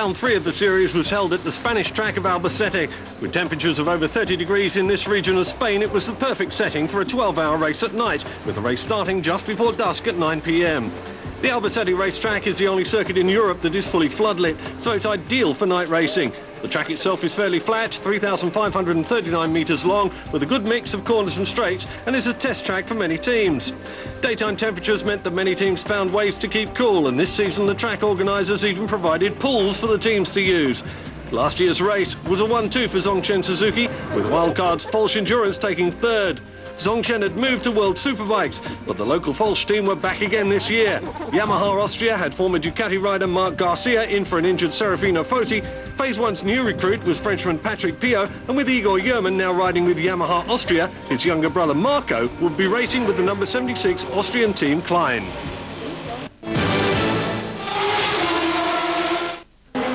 Round 3 of the series was held at the Spanish track of Albacete. With temperatures of over 30 degrees in this region of Spain, it was the perfect setting for a 12-hour race at night, with the race starting just before dusk at 9 p.m. The Albacete racetrack is the only circuit in Europe that is fully floodlit, so it's ideal for night racing. The track itself is fairly flat, 3,539 metres long, with a good mix of corners and straights, and is a test track for many teams. Daytime temperatures meant that many teams found ways to keep cool, and this season the track organisers even provided pools for the teams to use. Last year's race was a 1-2 for Zhongchen Suzuki, with wildcards Folsch Endurance taking third. Zhongchen had moved to World Superbikes, but the local Folsch team were back again this year. Yamaha Austria had former Ducati rider Marc Garcia in for an injured Serafino Foti. Phase 1's new recruit was Frenchman Patrick Piot, and with Igor Yerman now riding with Yamaha Austria, his younger brother Marco would be racing with the number 76 Austrian team Klein.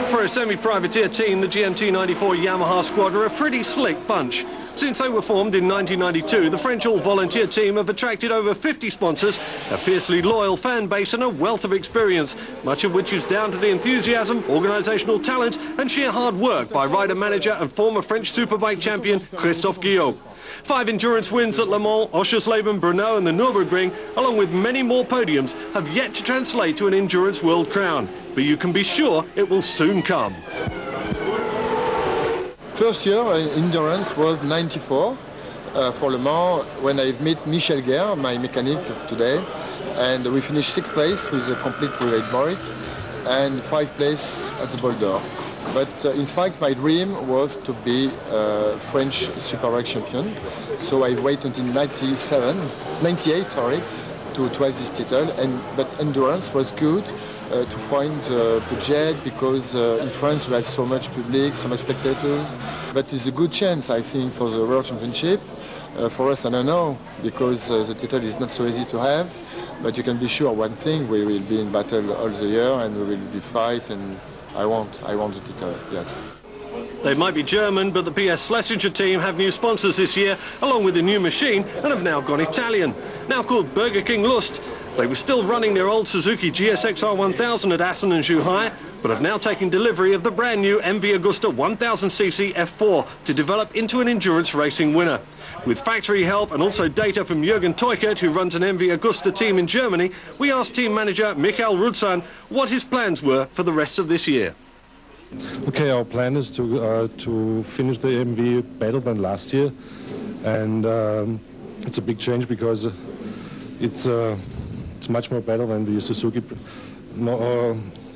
For a semi-privateer team, the GMT94 Yamaha squad are a pretty slick bunch. Since they were formed in 1992, the French all-volunteer team have attracted over 50 sponsors, a fiercely loyal fan base and a wealth of experience, much of which is down to the enthusiasm, organisational talent and sheer hard work by rider-manager and former French Superbike champion Christophe Guillot. 5 endurance wins at Le Mans, Oschersleben, Brno and the Nürburgring, along with many more podiums, have yet to translate to an endurance world crown. But you can be sure it will soon come. First year in endurance was 94 for Le Mans, when I met Michel Guerre, my mechanic of today, and we finished 6th place with a complete private bike and 5th place at the Boulder. But in fact, my dream was to be a French Superbike champion, so I waited until 98, to have this title. But endurance was good. To find the budget, because in France we have so much public, so much spectators, but it's a good chance, I think, for the World Championship. For us, I don't know, because the title is not so easy to have, but you can be sure one thing, we will be in battle all the year and we will be fight, and I want the title, yes. They might be German, but the PS Schlesinger team have new sponsors this year, along with a new machine, and have now gone Italian. Now called Burger King Lust. They were still running their old Suzuki GSXR 1000 at Assen and Zhuhai, but have now taken delivery of the brand new MV Agusta 1000cc F4 to develop into an endurance racing winner. With factory help and also data from Jürgen Teukert, who runs an MV Agusta team in Germany, we asked team manager Michael Rutzan what his plans were for the rest of this year. Okay, our plan is to finish the MV better than last year, and it's a big change because it's much more better than the Suzuki.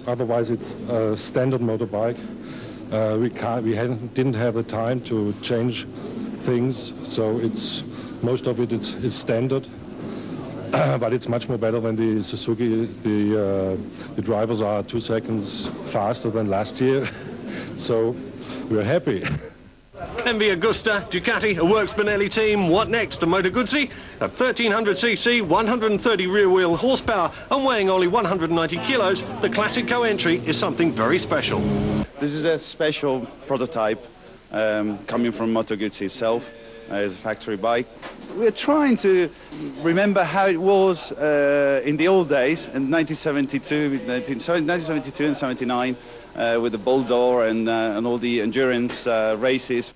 Otherwise, it's a standard motorbike. We didn't have the time to change things, so most of it is standard. But it's much more better than the Suzuki. The drivers are 2 seconds faster than last year, so we're happy. MV Agusta, Ducati, a Works Benelli team. What next? A Moto Guzzi? At 1300cc, 130 rear-wheel horsepower and weighing only 190 kilos, the classic co-entry is something very special. This is a special prototype coming from Moto Guzzi itself. It's a factory bike. We're trying to remember how it was in the old days, in 1972 and 79, with the Boulder and all the endurance races.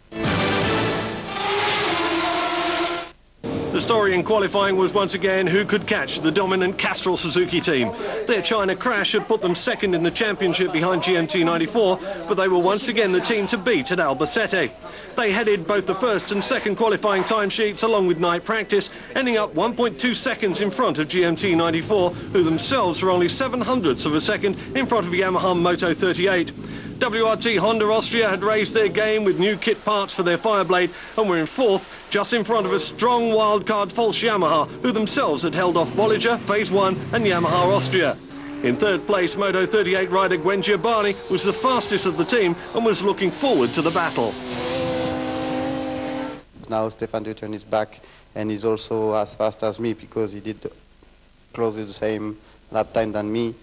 The story in qualifying was once again who could catch the dominant Castrol Suzuki team. Their China crash had put them second in the championship behind GMT94, but they were once again the team to beat at Albacete. They headed both the first and second qualifying timesheets along with night practice, ending up 1.2 seconds in front of GMT94, who themselves were only 0.07 of a second in front of Yamaha Moto 38. WRT Honda Austria had raised their game with new kit parts for their Fireblade and were in 4th, just in front of a strong wildcard Folsch Yamaha, who themselves had held off Bolliger, Phase 1 and Yamaha Austria. In 3rd place, Moto 38 rider Gwen Giovanni was the fastest of the team and was looking forward to the battle. Now Stefan Duchon is back, and he's also as fast as me because he did close to the same lap time than me.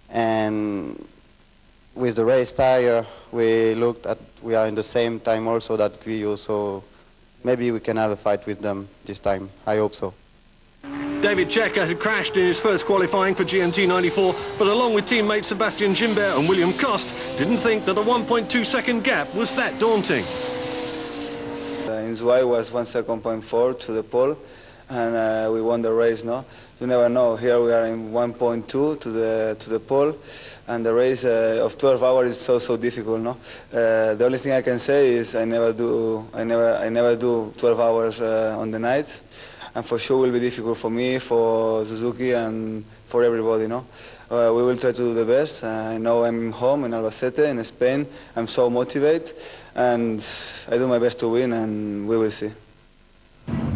And with the race tire, we are in the same time also that Guillot, so maybe we can have a fight with them this time. I hope so. David Checker had crashed in his first qualifying for GMT 94, but along with teammates Sebastian Gimbert and William Cost, didn't think that a 1.2-second gap was that daunting. In Zhuhai was 1.4 to the pole, and we won the race. No, you never know. Here we are in 1.2 to the pole, and the race of 12 hours is so difficult. No, the only thing I can say is I never do 12 hours on the nights, and for sure will be difficult for me, for Suzuki, and for everybody. No, we will try to do the best. I know I'm home in Albacete in Spain. I'm so motivated, and I do my best to win, and we will see.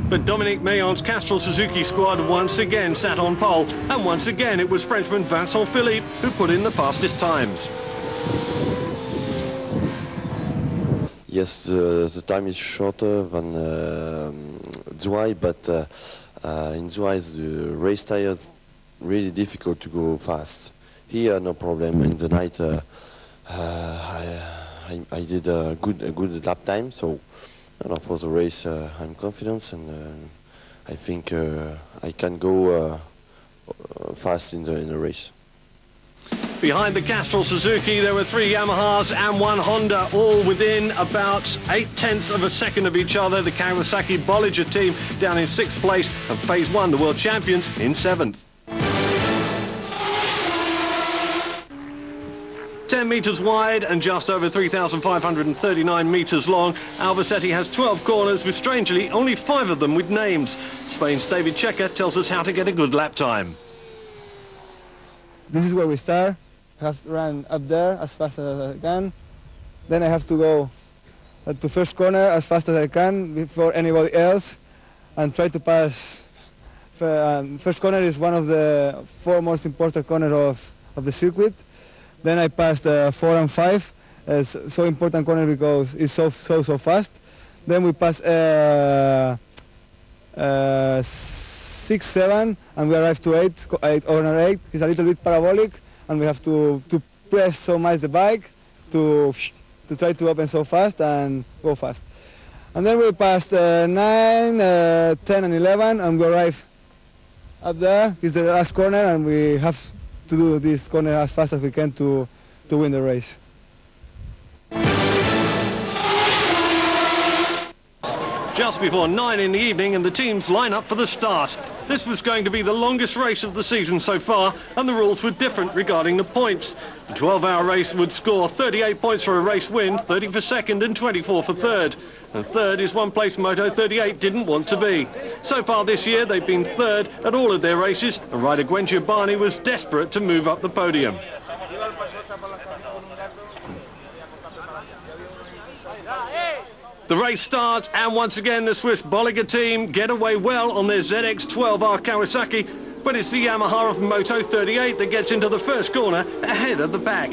But Dominique Meillon's Castrol Suzuki squad once again sat on pole, and once again it was Frenchman Vincent Philippe who put in the fastest times. Yes, the time is shorter than Zhuhai, but in Zhuhai the race tires really difficult to go fast. Here no problem. In the night I did a good lap time, so for the race I'm confident, and I think I can go fast in the race. Behind the Castrol Suzuki there were 3 Yamahas and 1 Honda, all within about 0.8 of a second of each other. The Kawasaki Bolliger team down in 6th place, and Phase 1, the world champions, in 7th. 10 metres wide and just over 3,539 metres long, Albacete has 12 corners with, strangely, only 5 of them with names. Spain's David Checker tells us how to get a good lap time. This is where we start. I have to run up there as fast as I can. Then I have to go to first corner as fast as I can before anybody else, and try to pass. First corner is one of the 4 most important corners of the circuit. Then I passed 4 and 5. It's so important corner because it's so fast. Then we pass 6, 7, and we arrive to 8 corner 8. It's a little bit parabolic, and we have to press so much the bike to try to open so fast and go fast. And then we passed 9, 10, and 11, and we arrive up there. It's the last corner, and we have to do this corner as fast as we can to win the race. Just before 9 in the evening and the teams line up for the start. This was going to be the longest race of the season so far, and the rules were different regarding the points. The 12-hour race would score 38 points for a race win, 30 for second and 24 for third. And third is one place Moto 38 didn't want to be. So far this year they've been third at all of their races, and rider Gwen Giovanni was desperate to move up the podium. The race starts, and once again the Swiss Bolliger team get away well on their ZX 12R Kawasaki, but it's the Yamaha of Moto 38 that gets into the first corner ahead of the pack.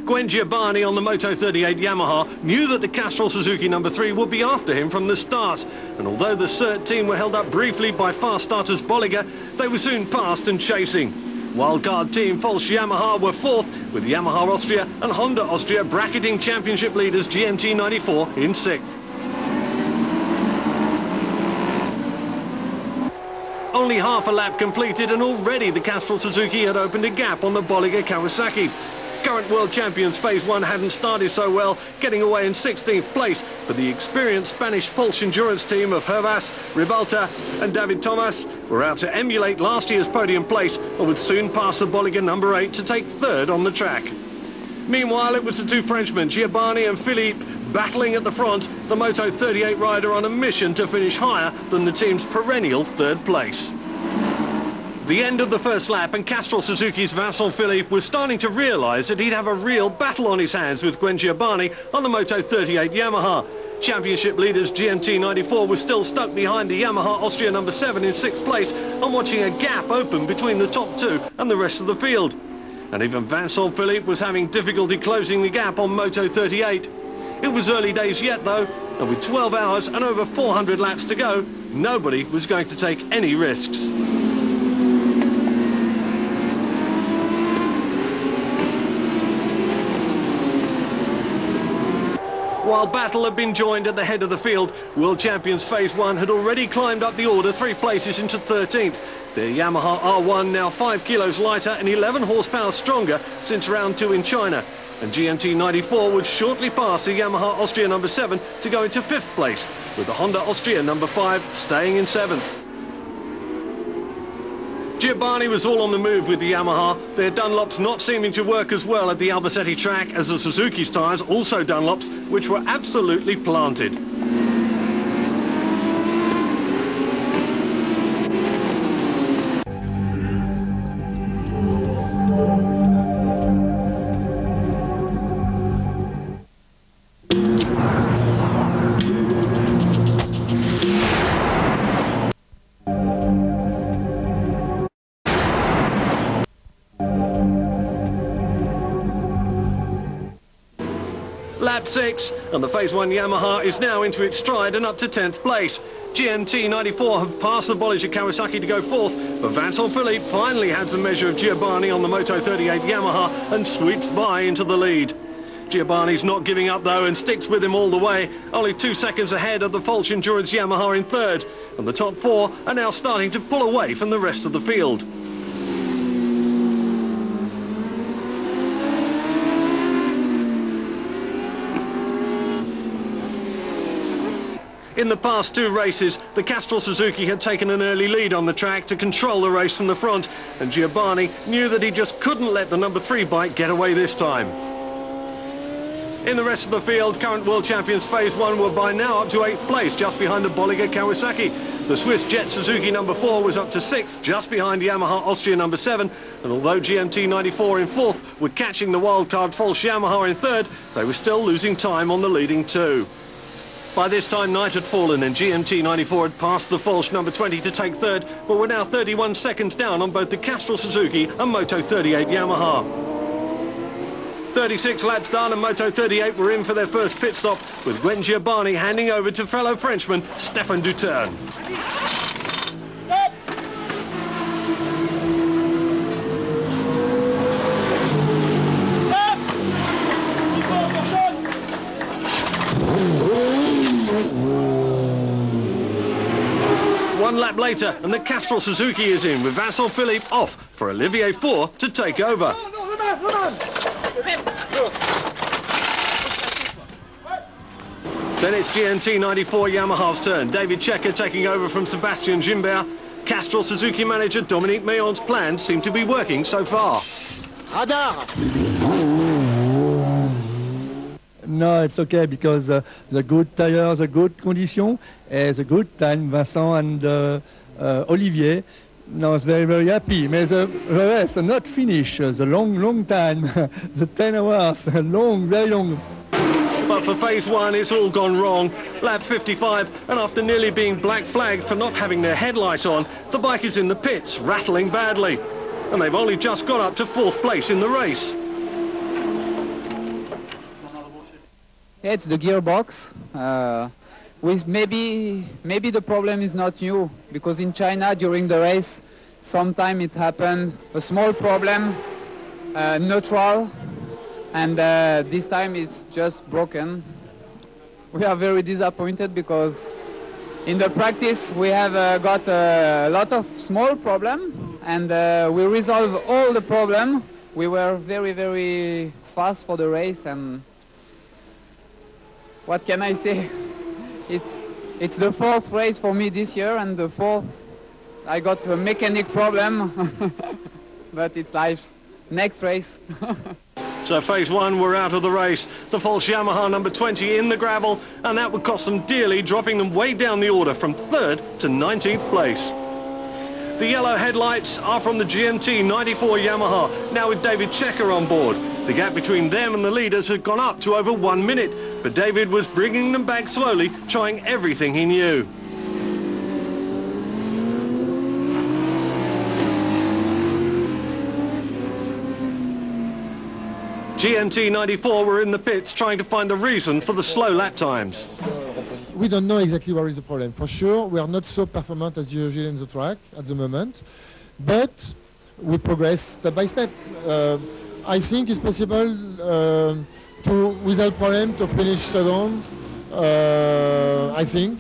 Gwen Giovanni on the Moto 38 Yamaha knew that the Castrol Suzuki number 3 would be after him from the start, and although the CERT team were held up briefly by fast starters Bolliger, they were soon passed and chasing. Wildcard team Falsch Yamaha were 4th, with Yamaha Austria and Honda Austria bracketing championship leaders GMT 94 in 6th. Only half a lap completed, and already the Castrol Suzuki had opened a gap on the Bolliger Kawasaki. Current world champions Phase 1 hadn't started so well, getting away in 16th place, but the experienced Spanish Pulse endurance team of Horas, Ribalta and David Thomas were out to emulate last year's podium place and would soon pass the Bolliger number 8 to take third on the track. Meanwhile, it was the 2 Frenchmen, Giovanni and Philippe, battling at the front, the Moto 38 rider on a mission to finish higher than the team's perennial 3rd place. The end of the first lap, and Castrol Suzuki's Vincent Philippe was starting to realise that he'd have a real battle on his hands with Gwen Giovanni on the Moto 38 Yamaha. Championship leaders GMT 94 were still stuck behind the Yamaha Austria number 7 in 6th place and watching a gap open between the top 2 and the rest of the field. And even Vincent Philippe was having difficulty closing the gap on Moto 38. It was early days yet though, and with 12 hours and over 400 laps to go, nobody was going to take any risks. While battle had been joined at the head of the field, world champions Phase 1 had already climbed up the order 3 places into 13th. Their Yamaha R1 now 5 kilos lighter and 11 horsepower stronger since round 2 in China. And GMT 94 would shortly pass the Yamaha Austria number 7 to go into 5th place, with the Honda Austria number 5 staying in 7th. Giovanni was all on the move with the Yamaha, their Dunlops not seeming to work as well at the Albacete track as the Suzuki's tyres, also Dunlops, which were absolutely planted. Lap 6, and the Phase 1 Yamaha is now into its stride and up to 10th place. GMT 94 have passed the Bolliger Kawasaki to go 4th, but Vincent Philippe finally has the measure of Giovanni on the Moto 38 Yamaha and sweeps by into the lead. Giovanni's not giving up though and sticks with him all the way, only 2 seconds ahead of the Falsch Endurance Yamaha in 3rd, and the top 4 are now starting to pull away from the rest of the field. In the past 2 races, the Castrol Suzuki had taken an early lead on the track to control the race from the front, and Giovanni knew that he just couldn't let the number 3 bike get away this time. In the rest of the field, current world champions Phase 1 were by now up to 8th place, just behind the Bolliger Kawasaki. The Swiss Jet Suzuki number 4 was up to 6th, just behind Yamaha Austria number 7, and although GMT 94 in 4th were catching the wildcard Falsch Yamaha in 3rd, they were still losing time on the leading 2. By this time, night had fallen and GMT 94 had passed the Falsch number 20 to take 3rd, but were now 31 seconds down on both the Castrol Suzuki and Moto 38 Yamaha. 36 laps done and Moto 38 were in for their first pit stop, with Gwen Giovanni handing over to fellow Frenchman Stéphane Duturn. One lap later, and the Castrol Suzuki is in, with Vincent Philippe off for Olivier Faure to take over. Then it's GMT 94 Yamaha's turn. David Checker taking over from Sebastian Gimbert. Castrol Suzuki manager Dominique Mayon's plans seem to be working so far. Radar! No, it's okay because the good tires, the good condition, the good time, Vincent and Olivier. No, it's very, very happy. But the rest are not finished. The long time, the 10 hours, long, very long. But for Phase 1, it's all gone wrong. Lap 55, and after nearly being black flagged for not having their headlights on, the bike is in the pits, rattling badly. And they've only just got up to 4th place in the race. It's the gearbox. With maybe the problem is not new, because in China during the race, sometime it happened a small problem, neutral, and this time it's just broken. We are very disappointed because in the practice we have got a lot of small problem, and we resolved all the problem. We were very, very fast for the race, and what can I say? It's the 4th race for me this year, and the 4th I got a mechanic problem, but it's life. Next race. So Phase 1 were out of the race. The Falsch Yamaha number 20 in the gravel, and that would cost them dearly, dropping them way down the order from 3rd to 19th place. The yellow headlights are from the GMT 94 Yamaha, now with David Checker on board. The gap between them and the leaders had gone up to over 1 minute, but David was bringing them back slowly, trying everything he knew. GMT 94 were in the pits trying to find the reason for the slow lap times. We don't know exactly where is the problem. For sure, we are not so performant as usual in the track at the moment, but we progress step by step. I think it's possible to, without problem, to finish second, I think.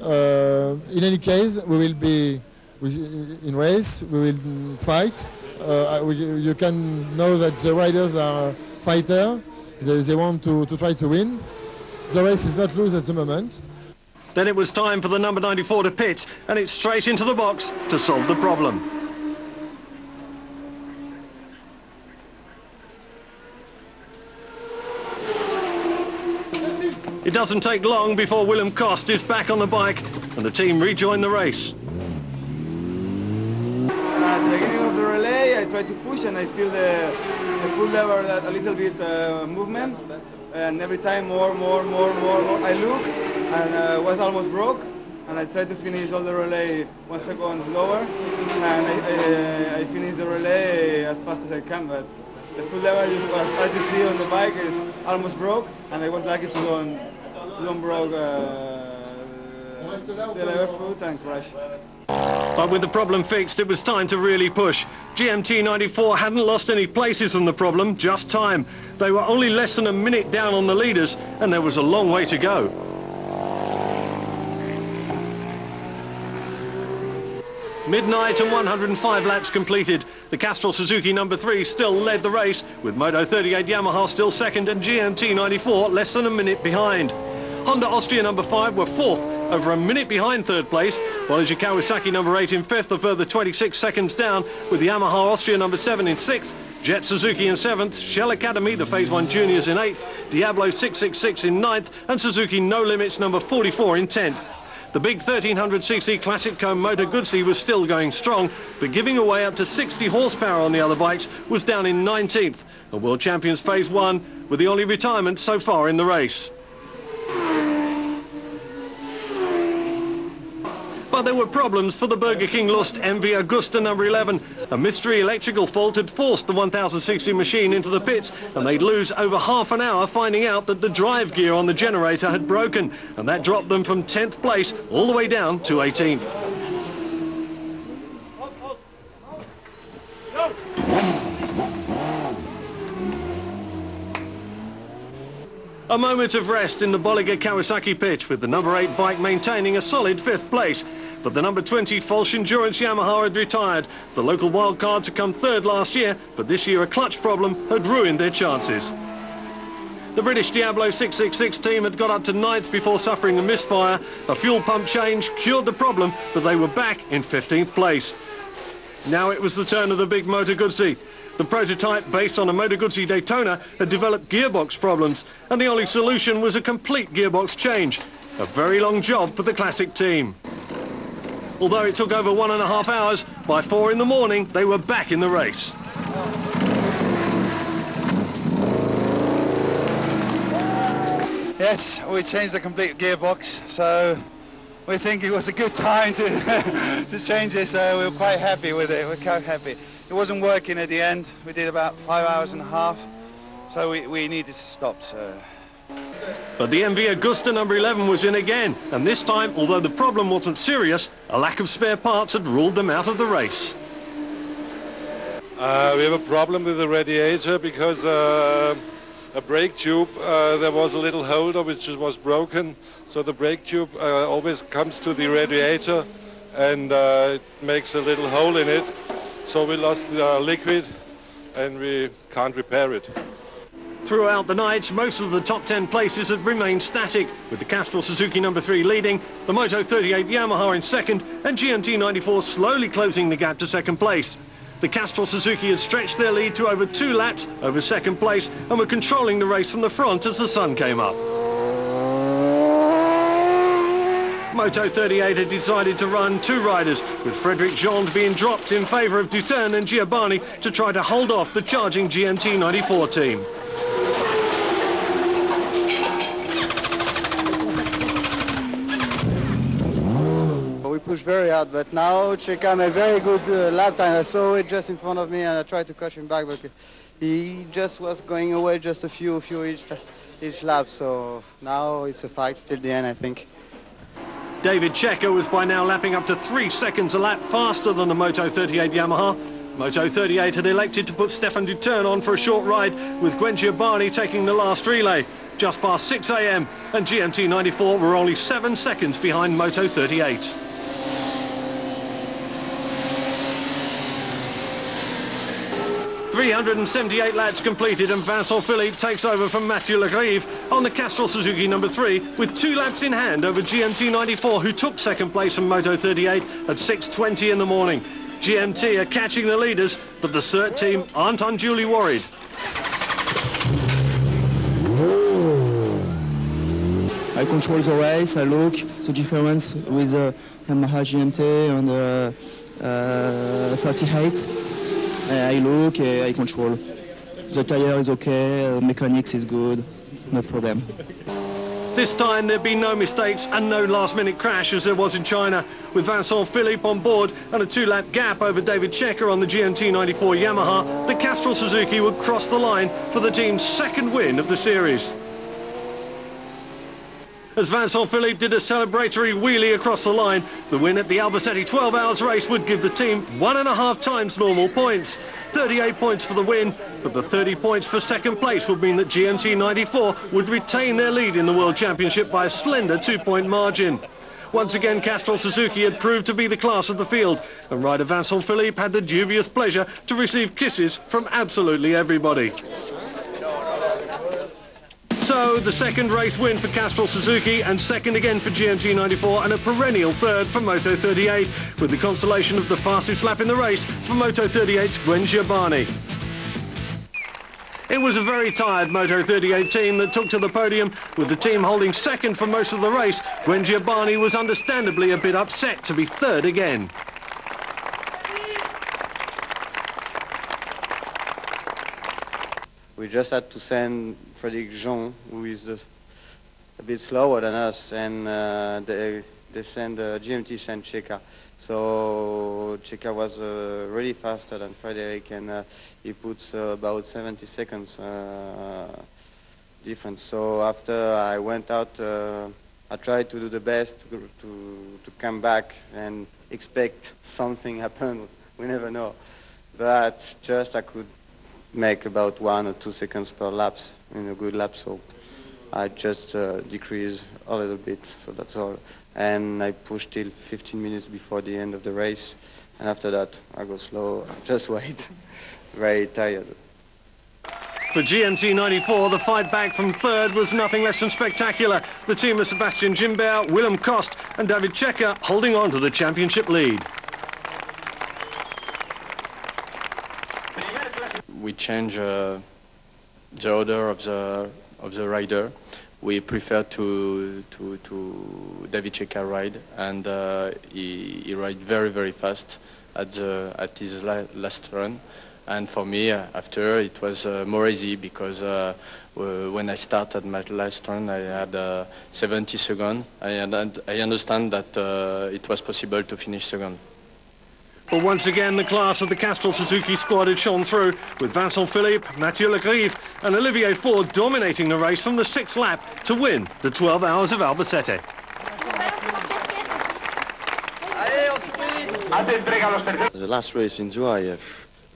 In any case, we will be in race, we will fight. You can know that the riders are fighters. They want to try to win. The race is not loose at the moment. Then it was time for the number 94 to pit, and it's straight into the box to solve the problem. It doesn't take long before Willem Kost is back on the bike and the team rejoin the race. At the beginning of the relay, I try to push and I feel the foot lever that a little bit movement, and every time more. I look and was almost broke, and I tried to finish all the relay 1 second lower, and I finished the relay as fast as I can, but the foot lever you try to see on the bike is almost broke, and I was lucky to don't broke the lever foot and crash. But with the problem fixed, it was time to really push. GMT 94 hadn't lost any places from the problem, just time. They were only less than a minute down on the leaders, and there was a long way to go. Midnight and 105 laps completed. The Castrol Suzuki number 3 still led the race, with Moto 38 Yamaha still second and GMT 94 less than a minute behind. Honda Austria number 5 were fourth, over a minute behind third place, while Kawasaki number 8 in fifth, a further 26 seconds down, with the Yamaha Austria number 7 in sixth, Jet Suzuki in seventh, Shell Academy, the Phase 1 Juniors in eighth, Diablo 666 in ninth, and Suzuki No Limits number 44 in 10th. The big 1300cc Classic Cone Moto Guzzi was still going strong, but giving away up to 60 horsepower on the other bikes was down in 19th. The World Champions Phase 1 were the only retirement so far in the race. But there were problems for the Burger King Lust MV Agusta number 11. A mystery electrical fault had forced the 1000cc machine into the pits, and they'd lose over half an hour finding out that the drive gear on the generator had broken, and that dropped them from 10th place all the way down to 18th. A moment of rest in the Bolliger Kawasaki pit, with the number 8 bike maintaining a solid 5th place. But the number 20 Falsch Endurance Yamaha had retired. The local wildcards had come third last year, but this year a clutch problem had ruined their chances. The British Diablo 666 team had got up to 9th before suffering a misfire. A fuel pump change cured the problem, but they were back in 15th place. Now it was the turn of the big Moto Guzzi. The prototype, based on a Moto Guzzi Daytona, had developed gearbox problems, and the only solution was a complete gearbox change. A very long job for the classic team. Although it took over 1.5 hours, by 4 in the morning, they were back in the race. Yes, we changed the complete gearbox, so we think it was a good time to change it, so we're quite happy with it. We're quite happy. It wasn't working at the end. We did about 5.5 hours, so we needed to stop. So. But the MV Agusta number 11 was in again, and this time, although the problem wasn't serious, a lack of spare parts had ruled them out of the race. We have a problem with the radiator because a brake tube, there was a little holder which was broken, so the brake tube always comes to the radiator and it makes a little hole in it. So we lost the liquid and we can't repair it. Throughout the night, most of the top 10 places had remained static, with the Castrol Suzuki number 3 leading, the Moto 38 Yamaha in second, and GMT 94 slowly closing the gap to second place. The Castrol Suzuki had stretched their lead to over 2 laps over second place and were controlling the race from the front as the sun came up. Moto 38 had decided to run 2 riders, with Frederic Jond being dropped in favour of Duterte and Giovanni to try to hold off the charging GMT 94 team. We pushed very hard, but now Cheka made a very good lap time. I saw it just in front of me and I tried to catch him back, but he just was going away just a few each lap, so now it's a fight till the end, I think. David Checo was by now lapping up to 3 seconds a lap faster than the Moto 38 Yamaha, Moto 38 had elected to put Stefan Duturn on for a short ride, with Gwen Giovanni taking the last relay. Just past 6 a.m. and GMT 94 were only 7 seconds behind Moto 38. .378 laps completed, and Vincent Philippe takes over from Mathieu Legrive on the Castrol Suzuki number 3 with 2 laps in hand over GMT 94, who took second place from Moto 38 at 6:20 in the morning. GMT are catching the leaders, but the CERT team aren't unduly worried. I control the race, I look the difference with Yamaha GMT and 38. I look, I control. The tire is okay, mechanics is good, no problem. This time there'd be no mistakes and no last-minute crash as there was in China, with Vincent Philippe on board and a 2-lap gap over David Checker on the GMT 94 Yamaha. The Castrol Suzuki would cross the line for the team's second win of the series. As Vincent Philippe did a celebratory wheelie across the line, the win at the Albacete 12 Hours race would give the team 1.5 times normal points. 38 points for the win, but the 30 points for second place would mean that GMT 94 would retain their lead in the World Championship by a slender 2-point margin. Once again, Castrol Suzuki had proved to be the class of the field, and rider Vincent Philippe had the dubious pleasure to receive kisses from absolutely everybody. So, the second race win for Castrol Suzuki, and second again for GMT 94, and a perennial third for Moto 38, with the consolation of the fastest lap in the race for Moto 38's Gwen Giovanni. It was a very tired Moto 38 team that took to the podium, with the team holding second for most of the race. Gwen Giovanni was understandably a bit upset to be third again. We just had to send Frédéric Jean, who is a bit slower than us, and they sent GMT sent Cheka. So Cheka was really faster than Frédéric, and he puts about 70 seconds difference. So after I went out, I tried to do the best to come back and expect something happen. We never know, but just I could make about 1 or 2 seconds per laps in a good lap, so I just decreased a little bit, so that's all. And I pushed till 15 minutes before the end of the race, and after that I go slow, just wait, very tired. For GMT 94, the fight back from third was nothing less than spectacular. The team of Sebastian Gimbert, Willem Kost and David Checker holding on to the championship lead. We change the order of the rider. We prefer to David Checker ride, and he ride very fast at his last run. And for me, after it was more easy, because when I started my last run, I had 70 seconds. I understand that it was possible to finish second. But once again, the class of the Castrol Suzuki squad had shone through, with Vincent Philippe, Mathieu Legrive and Olivier Faure dominating the race from the 6th lap to win the 12 Hours of Albacete. The last race in July, a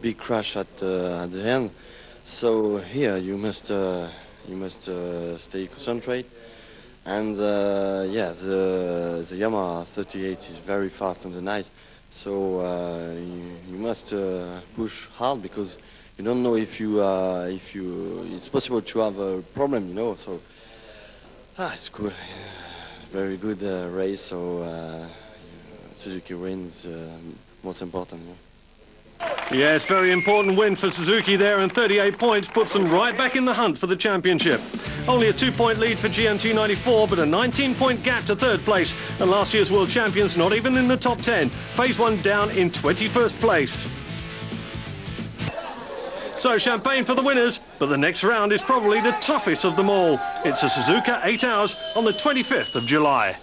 big crash at the end. So here you must stay concentrate. And yeah, the Yamaha 38 is very fast on the night. So you must push hard, because you don't know if it's possible to have a problem, you know. So it's good, very good race. So Suzuki wins most important. Yes, very important win for Suzuki there, and 38 points puts them right back in the hunt for the championship. Only a 2-point lead for GMT 94, but a 19-point gap to third place, and last year's world champions not even in the top 10. Phase 1 down in 21st place. So champagne for the winners, but the next round is probably the toughest of them all. It's a Suzuka 8 Hours on the 25th of July.